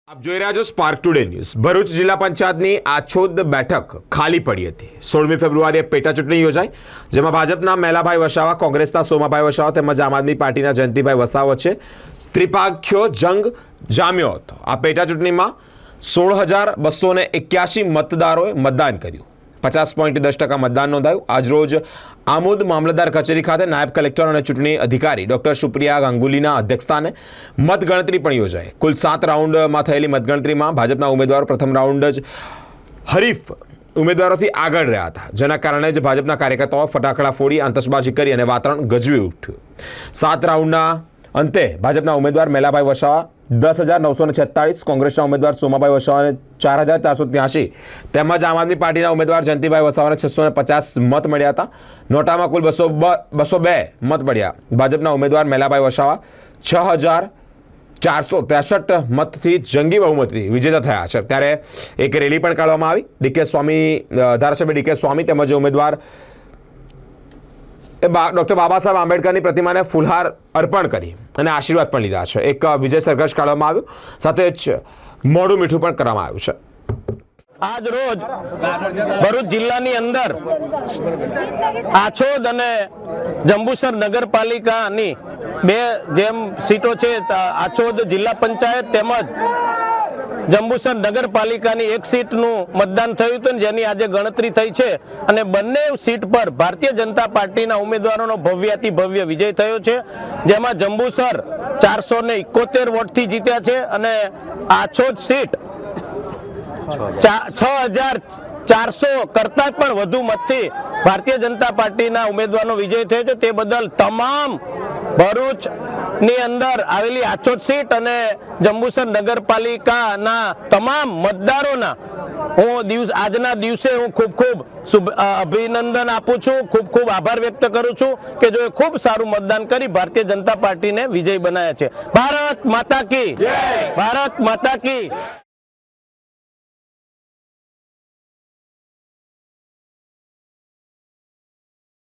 આપ જોઈ રહ્યા છો સ્પાર્ક ટુડે ન્યૂઝ। ભરૂચ જિલ્લા પંચાયતની આછોદ બેઠક ખાલી પડી હતી। 16મી ફેબ્રુઆરીએ પેટા ચૂંટણી યોજાઈ, જેમાં ભાજપના મેલાભાઈ વસાવા, કોંગ્રેસના સોમાભાઈ વસાવા તેમજ આમ આદમી પાર્ટીના જયંતિભાઈ વસાવા વચ્ચે ત્રિપાખ્યો જંગ જામ્યો હતો। આ પેટા ચૂંટણીમાં 16,281 મતદારોએ મતદાન કર્યું। 50.10% મતદાન નોંધાયું। આજરોજ આમોદ મામલતદાર કચેરી ખાતે નાયબ કલેક્ટર અને ચૂંટણી અધિકારી ડોક્ટર સુપ્રિયા ગાંગુલીના અધ્યક્ષસ્થાને મતગણતરી પણ યોજાઈ। કુલ 7 રાઉન્ડમાં થયેલી મતગણતરીમાં ભાજપના ઉમેદવારો પ્રથમ રાઉન્ડ જ હરીફ ઉમેદવારોથી આગળ રહ્યા હતા, જેના કારણે જ ભાજપના કાર્યકર્તાઓ ફટાકડા ફોડી આતશબાજી કરી અને વાતાવરણ ગજવી ઉઠ્યું। 7 રાઉન્ડના અંતે ભાજપના ઉમેદવાર મેલાભાઈ વસાવા 10,946, કોંગ્રેસના ઉમેદવાર સોમાભાઈ વસાવાને 4,483 તેમજ આમ આદમી પાર્ટીના ઉમેદવાર જયંતિભાઈ વસાવાને 650 મત મળ્યા હતા। નોટામાં કુલ 202 મત મળ્યા। ભાજપના ઉમેદવાર મેલાભાઈ વસાવા 6,463 મતથી જંગી બહુમતીથી વિજેતા થયા છે। ત્યારે એક રેલી પણ કાઢવામાં આવી। ધારાસભ્ય ડીકે સ્વામી તેમજ ઉમેદવાર ડોક્ટર બાબા સાહેબ આંબેડકરની પ્રતિમાને ફૂલહાર અર્પણ કરી અને આશીર્વાદ પણ લીધા છે। એક વિજય સરઘસ કાઢવામાં આવ્યું, સાથે જ મોઢું મીઠું પણ કરવામાં આવ્યું છે। આજ રોજ ભરૂચ જિલ્લાની અંદર આછોદ અને જંબુસર નગરપાલિકાની બે જેમ સીટો છે, આછોદ જિલ્લા પંચાયત તેમજ જંબુસર નગરપાલિકાની એક સીટનું મતદાન થયું હતું, જેની આજે ગણતરી થઈ છે અને બંને સીટ પર ભારતીય જનતા પાર્ટીના ઉમેદવારોનો ભવ્યાતિ ભવ્ય વિજય થયો છે, જેમાં જંબુસર 471 વોટથી જીત્યા છે અને આછોદ સીટ 6,400 કરતા પણ વધુ મતથી ભારતીય જનતા પાર્ટીના ઉમેદવારનો વિજય થયો છે। તે બદલ તમામ ભરૂચની અંદર આવેલી આછોદ સીટ અને જંબુસર નગરપાલિકાના તમામ મતદારોના આજના દિવસે હું ખૂબ અભિનંદન આપું છું, ખૂબ આભાર વ્યક્ત કરું છું કે જો ખૂબ સારું મતદાન કરી ભારતીય જનતા પાર્ટીને વિજય બનાવ્યા છે। ભારત માતા કી જય, ભારત માતા કી।